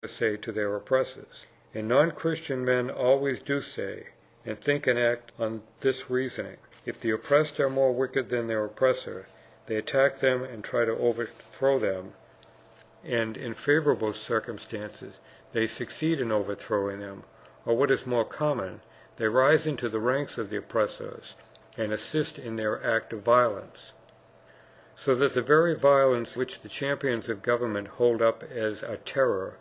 say to their oppressors. And non-Christian men always do say, and think and act on this reasoning. If the oppressed are more wicked than their oppressor, they attack them and try to overthrow them, and in favorable circumstances they succeed in overthrowing them, or what is more common, they rise into the ranks of the oppressors and assist in their act of violence. So that the very violence which the champions of government hold up as a terror,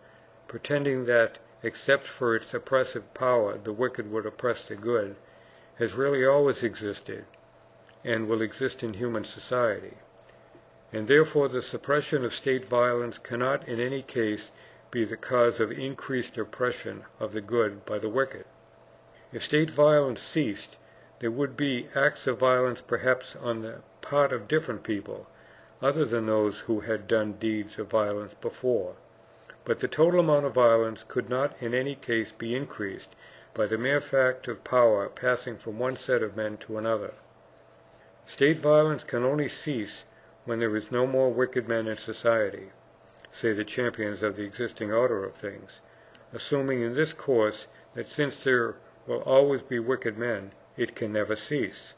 pretending that, except for its oppressive power, the wicked would oppress the good, has really always existed, and will exist in human society. And therefore the suppression of state violence cannot in any case be the cause of increased oppression of the good by the wicked. If state violence ceased, there would be acts of violence perhaps on the part of different people, other than those who had done deeds of violence before. But the total amount of violence could not in any case be increased by the mere fact of power passing from one set of men to another. State violence can only cease when there is no more wicked men in society, say the champions of the existing order of things, assuming in this course that since there will always be wicked men, it can never cease.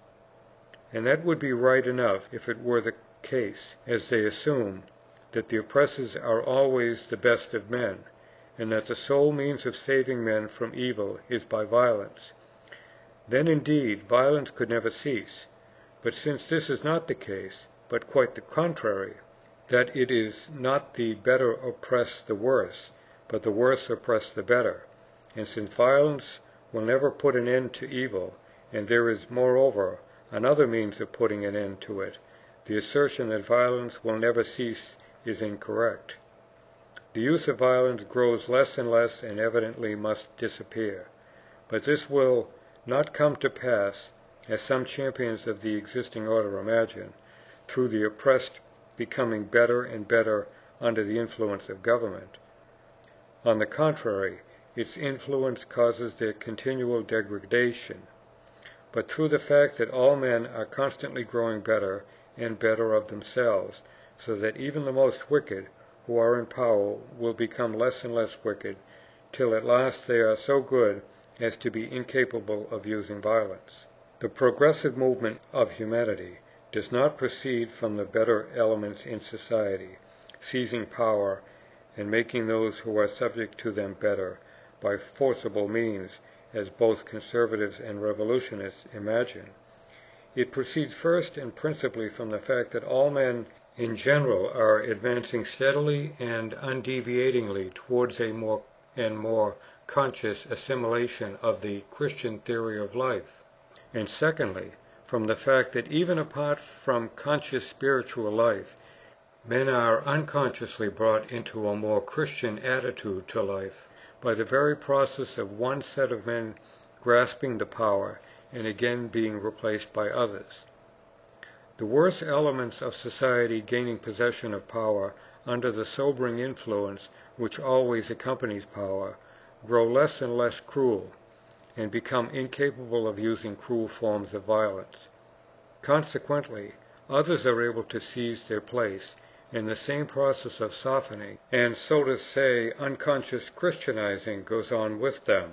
And that would be right enough if it were the case, as they assume, that the oppressors are always the best of men, and that the sole means of saving men from evil is by violence. Then indeed violence could never cease. But since this is not the case, but quite the contrary, that it is not the better oppress the worse, but the worse oppress the better, and since violence will never put an end to evil, and there is moreover another means of putting an end to it, the assertion that violence will never cease is incorrect. The use of violence grows less and less and evidently must disappear. But this will not come to pass, as some champions of the existing order imagine, through the oppressed becoming better and better under the influence of government. On the contrary, its influence causes their continual degradation, but through the fact that all men are constantly growing better and better of themselves, so that even the most wicked who are in power will become less and less wicked, till at last they are so good as to be incapable of using violence. The progressive movement of humanity does not proceed from the better elements in society, seizing power and making those who are subject to them better by forcible means, as both conservatives and revolutionists imagine. It proceeds first and principally from the fact that all men in general are advancing steadily and undeviatingly towards a more and more conscious assimilation of the Christian theory of life. And secondly, from the fact that even apart from conscious spiritual life, men are unconsciously brought into a more Christian attitude to life by the very process of one set of men grasping the power and again being replaced by others. The worse elements of society gaining possession of power under the sobering influence which always accompanies power, grow less and less cruel, and become incapable of using cruel forms of violence. Consequently, others are able to seize their place, and the same process of softening, and so to say unconscious Christianizing goes on with them.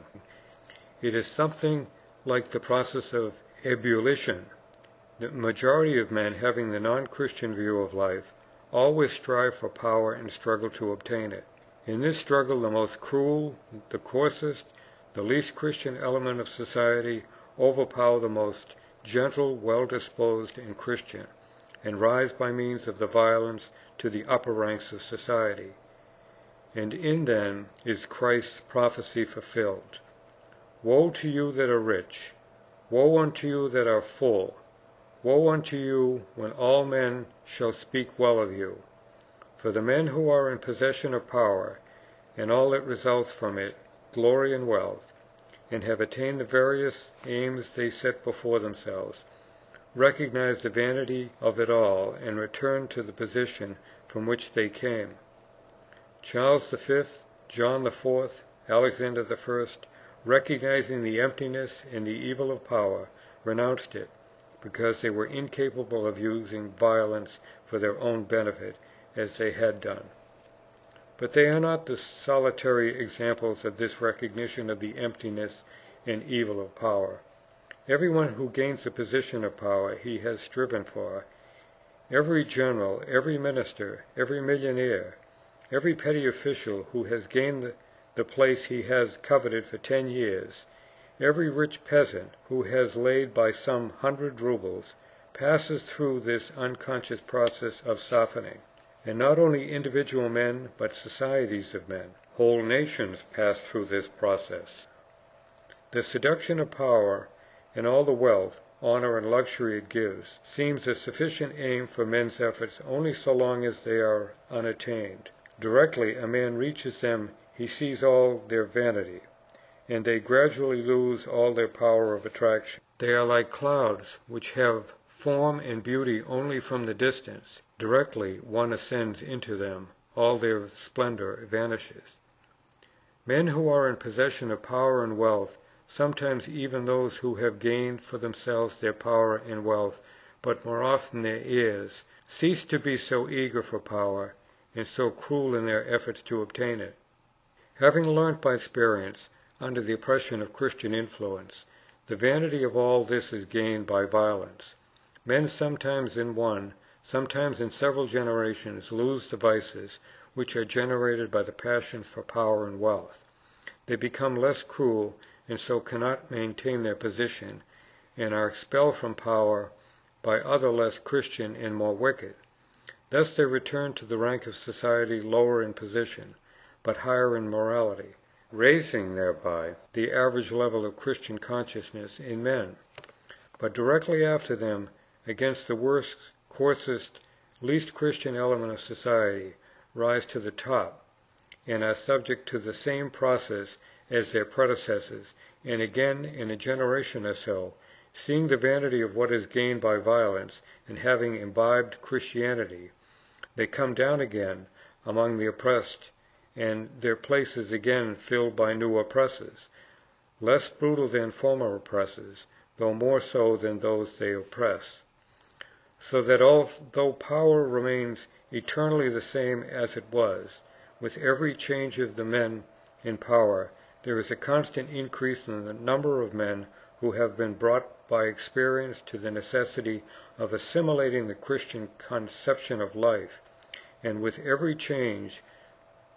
It is something like the process of ebullition. The majority of men, having the non-Christian view of life, always strive for power and struggle to obtain it. In this struggle the most cruel, the coarsest, the least Christian element of society overpower the most gentle, well-disposed, and Christian, and rise by means of the violence to the upper ranks of society. And in them is Christ's prophecy fulfilled. Woe to you that are rich! Woe unto you that are full! Woe unto you when all men shall speak well of you! For the men who are in possession of power, and all that results from it, glory and wealth, and have attained the various aims they set before themselves, recognize the vanity of it all and return to the position from which they came. Charles V, John IV, Alexander I, recognizing the emptiness and the evil of power, renounced it, because they were incapable of using violence for their own benefit, as they had done. But they are not the solitary examples of this recognition of the emptiness and evil of power. Everyone who gains a position of power he has striven for, every general, every minister, every millionaire, every petty official who has gained the place he has coveted for 10 years, every rich peasant who has laid by some 100 rubles, passes through this unconscious process of softening. And not only individual men, but societies of men, whole nations pass through this process. The seduction of power and all the wealth, honor, and luxury it gives, seems a sufficient aim for men's efforts only so long as they are unattained. Directly a man reaches them he sees all their vanity, and they gradually lose all their power of attraction. They are like clouds which have form and beauty only from the distance. Directly one ascends into them, all their splendor vanishes. Men who are in possession of power and wealth, sometimes even those who have gained for themselves their power and wealth, but more often their heirs, cease to be so eager for power and so cruel in their efforts to obtain it. Having learnt by experience, under the oppression of Christian influence, the vanity of all this is gained by violence. Men sometimes in one, sometimes in several generations lose the vices which are generated by the passions for power and wealth. They become less cruel, and so cannot maintain their position, and are expelled from power by other less Christian and more wicked. Thus they return to the rank of society lower in position, but higher in morality, raising thereby the average level of Christian consciousness in men. But directly after them, against the worst, coarsest, least Christian element of society, rise to the top, and are subject to the same process as their predecessors, and again in a generation or so, seeing the vanity of what is gained by violence, and having imbibed Christianity, they come down again among the oppressed, and their place is again filled by new oppressors, less brutal than former oppressors, though more so than those they oppress. So that although power remains eternally the same as it was, with every change of the men in power, there is a constant increase in the number of men who have been brought by experience to the necessity of assimilating the Christian conception of life, and with every change,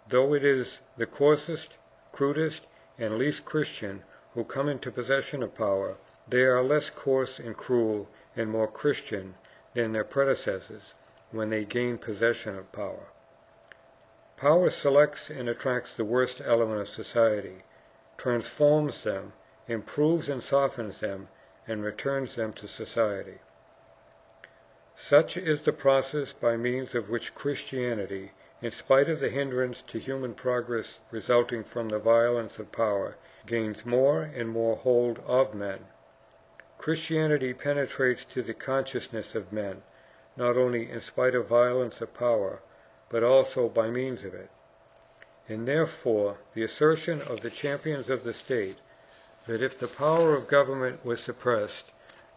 though it is the coarsest, crudest, and least Christian who come into possession of power, they are less coarse and cruel and more Christian than their predecessors when they gain possession of power. Power selects and attracts the worst element of society, transforms them, improves and softens them, and returns them to society. Such is the process by means of which Christianity, in spite of the hindrance to human progress resulting from the violence of power, gains more and more hold of men. Christianity penetrates to the consciousness of men, not only in spite of violence of power, but also by means of it. And therefore the assertion of the champions of the state that if the power of government was suppressed,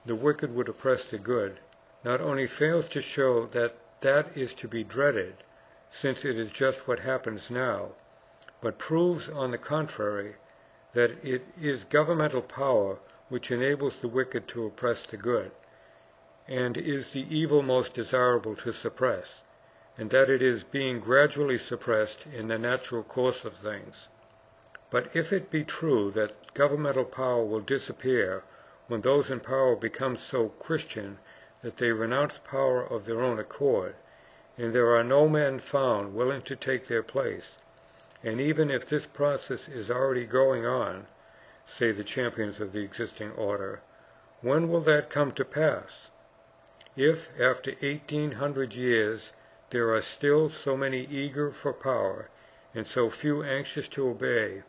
the wicked would oppress the good, not only fails to show that that is to be dreaded, since it is just what happens now, but proves, on the contrary, that it is governmental power which enables the wicked to oppress the good, and is the evil most desirable to suppress, and that it is being gradually suppressed in the natural course of things. But if it be true that governmental power will disappear when those in power become so Christian that they renounce power of their own accord, and there are no men found willing to take their place, and even if this process is already going on, say the champions of the existing order, when will that come to pass? If, after 1800 years, there are still so many eager for power, and so few anxious to obey,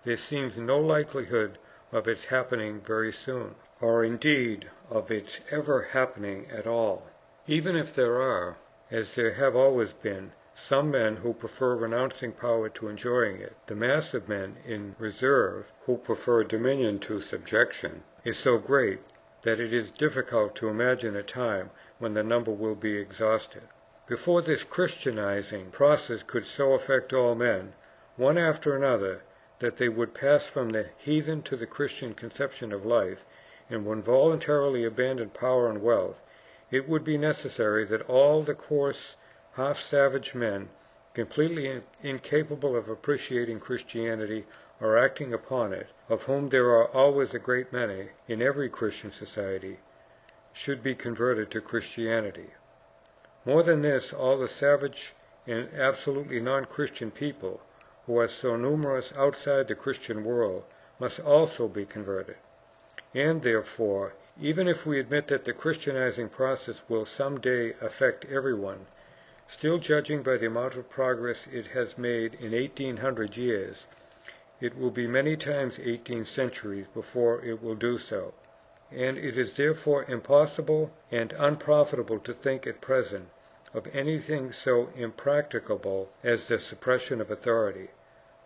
there seems no likelihood of its happening very soon, or indeed of its ever happening at all. Even if there are, as there have always been, some men who prefer renouncing power to enjoying it, the mass of men in reserve who prefer dominion to subjection is so great that it is difficult to imagine a time when the number will be exhausted. Before this Christianizing process could so affect all men, one after another, that they would pass from the heathen to the Christian conception of life, and would voluntarily abandon power and wealth, it would be necessary that all the coarse, half-savage men, completely incapable of appreciating Christianity or acting upon it, of whom there are always a great many in every Christian society, should be converted to Christianity. More than this, all the savage and absolutely non-Christian people, who are so numerous outside the Christian world, must also be converted. And therefore, even if we admit that the Christianizing process will some day affect everyone, still judging by the amount of progress it has made in 1800 years, it will be many times 18 centuries before it will do so. And it is therefore impossible and unprofitable to think at present of anything so impracticable as the suppression of authority.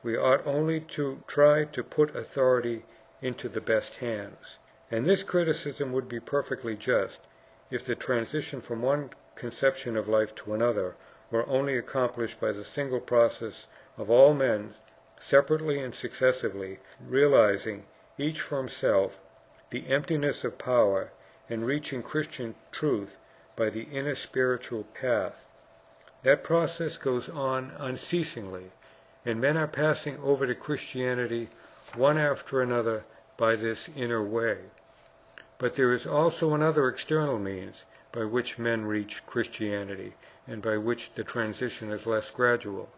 We ought only to try to put authority into the best hands. And this criticism would be perfectly just, if the transition from one conception of life to another were only accomplished by the single process of all men, separately and successively, realizing, each for himself, the emptiness of power, and reaching Christian truth by the inner spiritual path. That process goes on unceasingly, and men are passing over to Christianity one after another by this inner way. But there is also another external means by which men reach Christianity, and by which the transition is less gradual.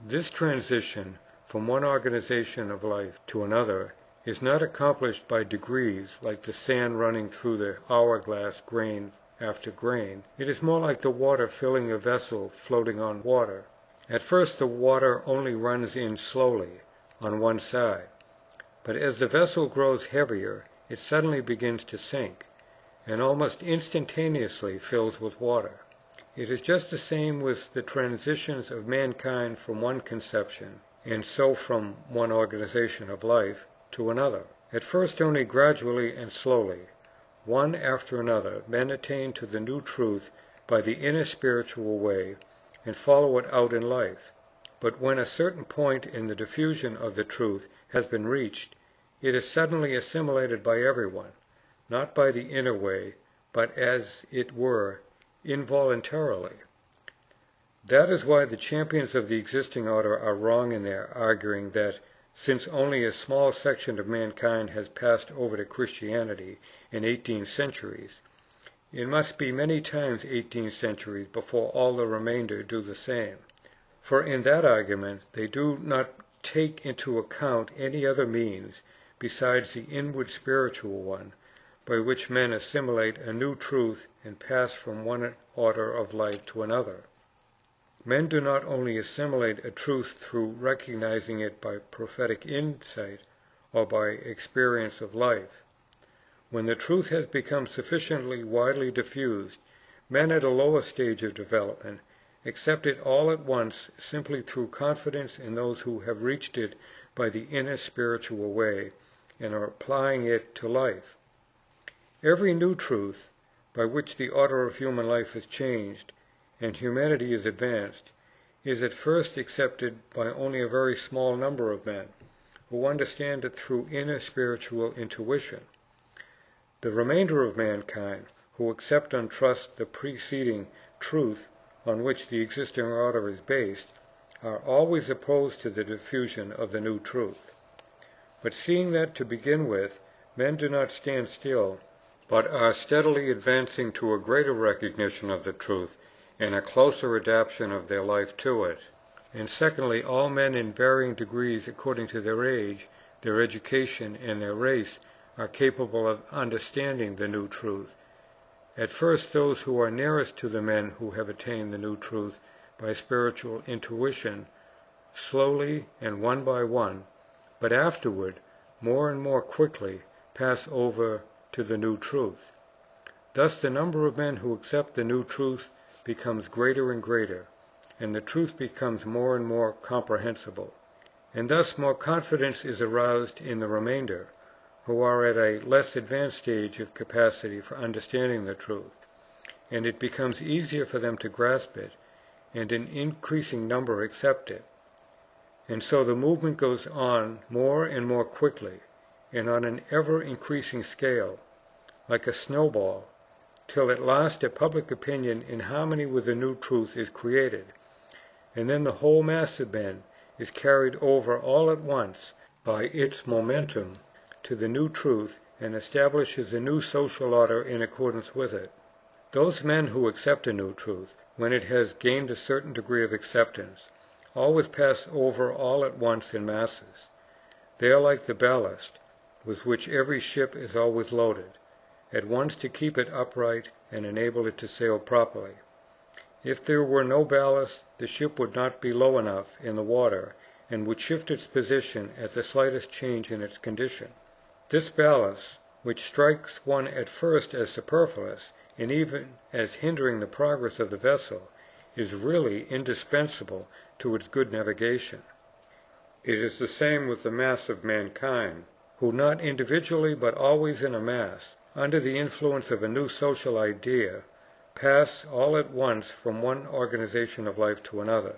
This transition from one organization of life to another is not accomplished by degrees like the sand running through the hourglass grain after grain. It is more like the water filling a vessel floating on water. At first the water only runs in slowly on one side, but as the vessel grows heavier, it suddenly begins to sink, and almost instantaneously fills with water. It is just the same with the transitions of mankind from one conception, and so from one organization of life, to another. At first only gradually and slowly, one after another, men attain to the new truth by the inner spiritual way, and follow it out in life. But when a certain point in the diffusion of the truth has been reached, it is suddenly assimilated by everyone, not by the inner way, but as it were, involuntarily. That is why the champions of the existing order are wrong in their arguing that, since only a small section of mankind has passed over to Christianity in 18 centuries, it must be many times 18 centuries before all the remainder do the same. For in that argument they do not take into account any other means besides the inward spiritual one, by which men assimilate a new truth and pass from one order of life to another. Men do not only assimilate a truth through recognizing it by prophetic insight or by experience of life. When the truth has become sufficiently widely diffused, men at a lower stage of development accept it all at once simply through confidence in those who have reached it by the inner spiritual way and are applying it to life. Every new truth, by which the order of human life is changed and humanity is advanced, is at first accepted by only a very small number of men, who understand it through inner spiritual intuition. The remainder of mankind, who accept and trust the preceding truth on which the existing order is based, are always opposed to the diffusion of the new truth. But seeing that, to begin with, men do not stand still, but are steadily advancing to a greater recognition of the truth and a closer adaptation of their life to it. And secondly, all men in varying degrees according to their age, their education, and their race are capable of understanding the new truth. At first those who are nearest to the men who have attained the new truth by spiritual intuition, slowly and one by one, but afterward, more and more quickly, pass over to the new truth. Thus the number of men who accept the new truth becomes greater and greater, and the truth becomes more and more comprehensible. And thus more confidence is aroused in the remainder, who are at a less advanced stage of capacity for understanding the truth, and it becomes easier for them to grasp it, and an increasing number accept it. And so the movement goes on more and more quickly, and on an ever-increasing scale, like a snowball, till at last a public opinion in harmony with the new truth is created, and then the whole mass of men is carried over all at once by its momentum to the new truth and establishes a new social order in accordance with it. Those men who accept a new truth, when it has gained a certain degree of acceptance, always pass over all at once in masses. They are like the ballast with which every ship is always loaded, at once to keep it upright and enable it to sail properly. If there were no ballast, the ship would not be low enough in the water and would shift its position at the slightest change in its condition. This ballast, which strikes one at first as superfluous and even as hindering the progress of the vessel, is really indispensable to its good navigation. It is the same with the mass of mankind, who not individually but always in a mass, under the influence of a new social idea, pass all at once from one organization of life to another.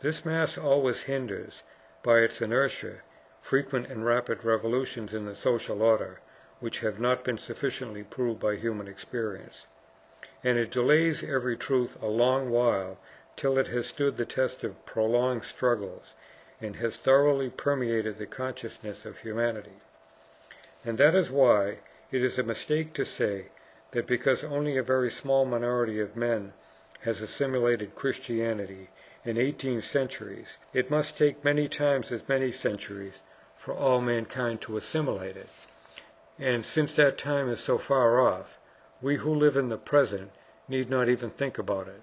This mass always hinders, by its inertia, frequent and rapid revolutions in the social order, which have not been sufficiently proved by human experience. And it delays every truth a long while till it has stood the test of prolonged struggles, and has thoroughly permeated the consciousness of humanity. And that is why it is a mistake to say that because only a very small minority of men has assimilated Christianity in 18 centuries, it must take many times as many centuries for all mankind to assimilate it. And since that time is so far off, we who live in the present need not even think about it.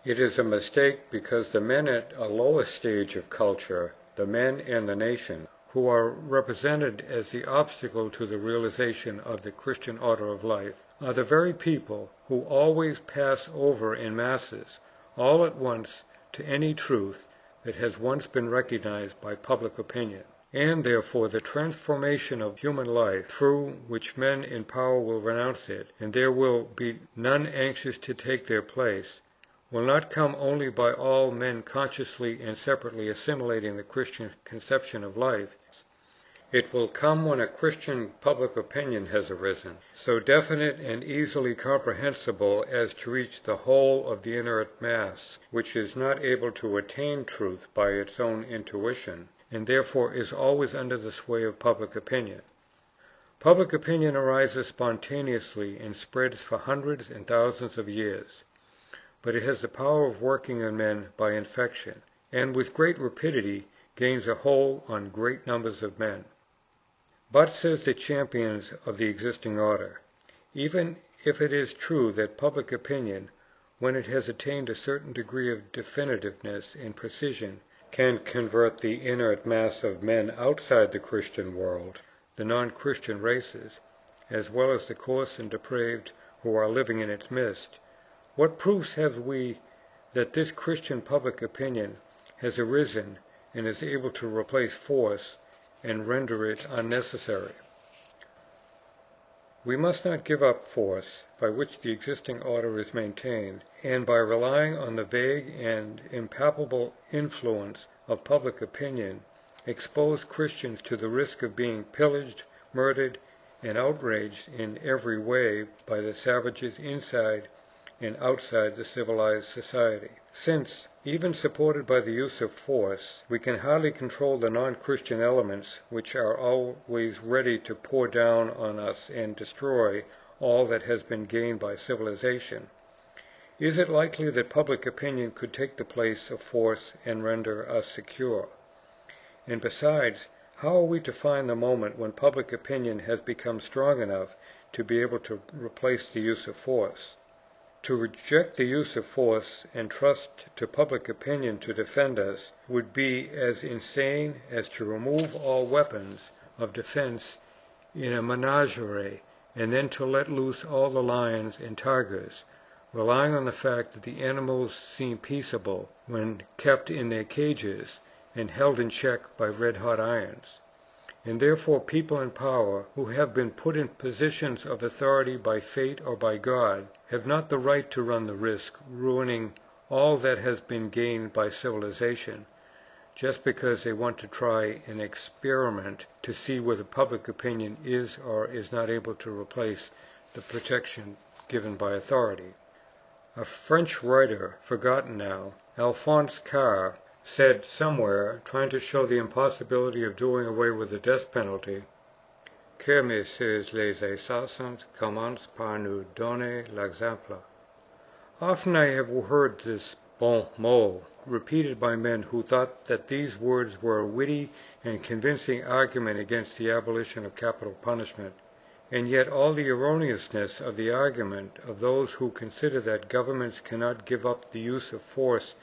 It is a mistake because the men at a lower stage of culture, the men and the nation, who are represented as the obstacle to the realization of the Christian order of life, are the very people who always pass over in masses, all at once, to any truth that has once been recognized by public opinion. And therefore the transformation of human life, through which men in power will renounce it, and there will be none anxious to take their place, will not come only by all men consciously and separately assimilating the Christian conception of life. It will come when a Christian public opinion has arisen, so definite and easily comprehensible as to reach the whole of the inert mass, which is not able to attain truth by its own intuition, and therefore is always under the sway of public opinion. Public opinion arises spontaneously and spreads for hundreds and thousands of years, but it has the power of working on men by infection, and with great rapidity gains a hold on great numbers of men. But, says the champions of the existing order, even if it is true that public opinion, when it has attained a certain degree of definitiveness and precision, can convert the inert mass of men outside the Christian world, the non-Christian races, as well as the coarse and depraved who are living in its midst, what proofs have we that this Christian public opinion has arisen and is able to replace force and render it unnecessary? We must not give up force by which the existing order is maintained, and by relying on the vague and impalpable influence of public opinion, expose Christians to the risk of being pillaged, murdered, and outraged in every way by the savages inside and outside the civilized society. Since, even supported by the use of force, we can hardly control the non-Christian elements which are always ready to pour down on us and destroy all that has been gained by civilization, is it likely that public opinion could take the place of force and render us secure? And besides, how are we to find the moment when public opinion has become strong enough to be able to replace the use of force? To reject the use of force and trust to public opinion to defend us would be as insane as to remove all weapons of defense in a menagerie and then to let loose all the lions and tigers, relying on the fact that the animals seem peaceable when kept in their cages and held in check by red-hot irons. and therefore people in power, who have been put in positions of authority by fate or by God, have not the right to run the risk ruining all that has been gained by civilization, just because they want to try an experiment to see whether public opinion is or is not able to replace the protection given by authority. A French writer, forgotten now, Alphonse Karr, said somewhere, trying to show the impossibility of doing away with the death penalty, que messieurs les assassins commencent par nous donner l'exemple. Often I have heard this bon mot repeated by men who thought that these words were a witty and convincing argument against the abolition of capital punishment, and yet all the erroneousness of the argument of those who consider that governments cannot give up the use of force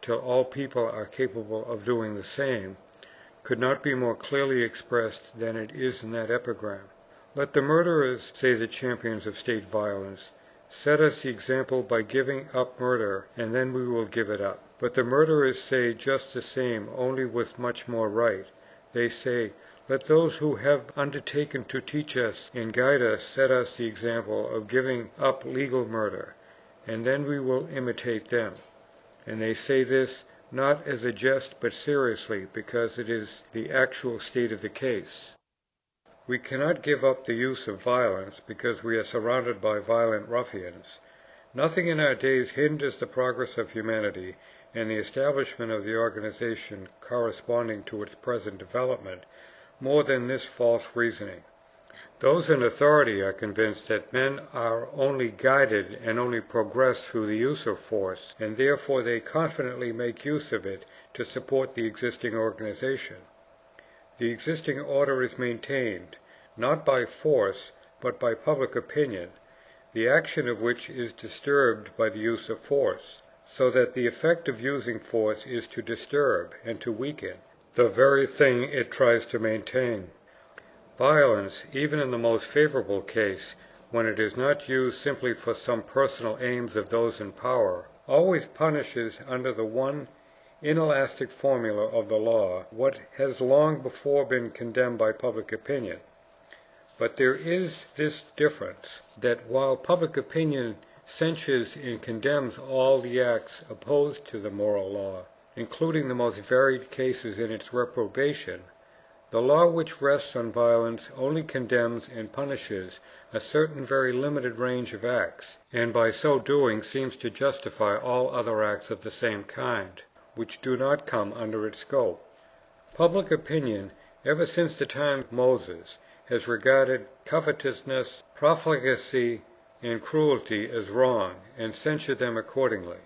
till all people are capable of doing the same, could not be more clearly expressed than it is in that epigram. Let the murderers, say the champions of state violence, set us the example by giving up murder, and then we will give it up. But the murderers say just the same, only with much more right. They say, let those who have undertaken to teach us and guide us set us the example of giving up legal murder, and then we will imitate them. And they say this not as a jest but seriously, because it is the actual state of the case. We cannot give up the use of violence because we are surrounded by violent ruffians. Nothing in our days hinders the progress of humanity and the establishment of the organization corresponding to its present development more than this false reasoning. Those in authority are convinced that men are only guided and only progress through the use of force, and therefore they confidently make use of it to support the existing organization. The existing order is maintained, not by force, but by public opinion, the action of which is disturbed by the use of force, so that the effect of using force is to disturb and to weaken the very thing it tries to maintain. Violence, even in the most favorable case, when it is not used simply for some personal aims of those in power, always punishes under the one inelastic formula of the law what has long before been condemned by public opinion. But there is this difference, that while public opinion censures and condemns all the acts opposed to the moral law, including the most varied cases in its reprobation, the law which rests on violence only condemns and punishes a certain very limited range of acts, and by so doing seems to justify all other acts of the same kind, which do not come under its scope. Public opinion, ever since the time of Moses, has regarded covetousness, profligacy, and cruelty as wrong, and censured them accordingly.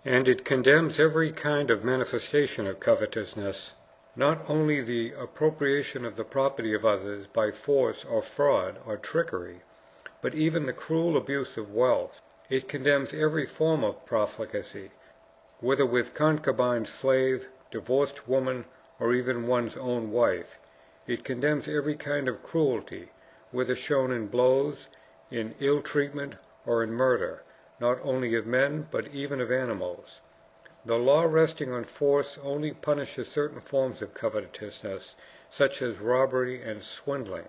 And it condemns every kind of manifestation of covetousness, not only the appropriation of the property of others by force or fraud or trickery, but even the cruel abuse of wealth. It condemns every form of profligacy, whether with concubine slave, divorced woman, or even one's own wife. It condemns every kind of cruelty, whether shown in blows, in ill treatment, or in murder, not only of men but even of animals. The law resting on force only punishes certain forms of covetousness, such as robbery and swindling,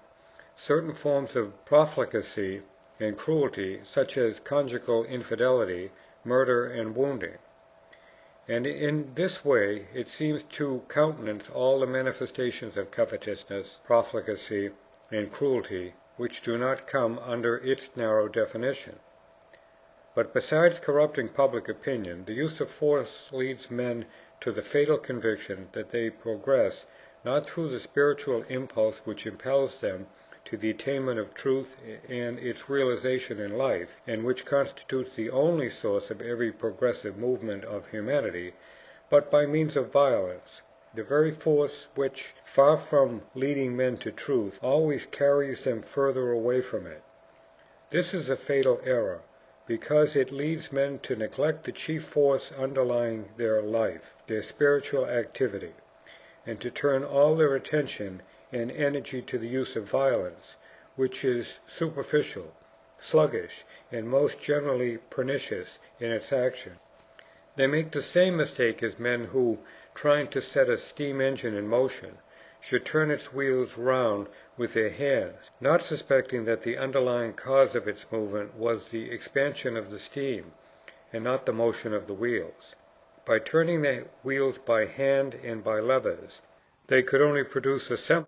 certain forms of profligacy and cruelty, such as conjugal infidelity, murder, and wounding. And in this way it seems to countenance all the manifestations of covetousness, profligacy, and cruelty, which do not come under its narrow definition. But besides corrupting public opinion, the use of force leads men to the fatal conviction that they progress not through the spiritual impulse which impels them to the attainment of truth and its realization in life, and which constitutes the only source of every progressive movement of humanity, but by means of violence, the very force which, far from leading men to truth, always carries them further away from it. This is a fatal error, because it leads men to neglect the chief force underlying their life, their spiritual activity, and to turn all their attention and energy to the use of violence, which is superficial, sluggish, and most generally pernicious in its action. They make the same mistake as men who, trying to set a steam engine in motion, should turn its wheels round with their hands, not suspecting that the underlying cause of its movement was the expansion of the steam, and not the motion of the wheels. By turning the wheels by hand and by levers, they could only produce a semblance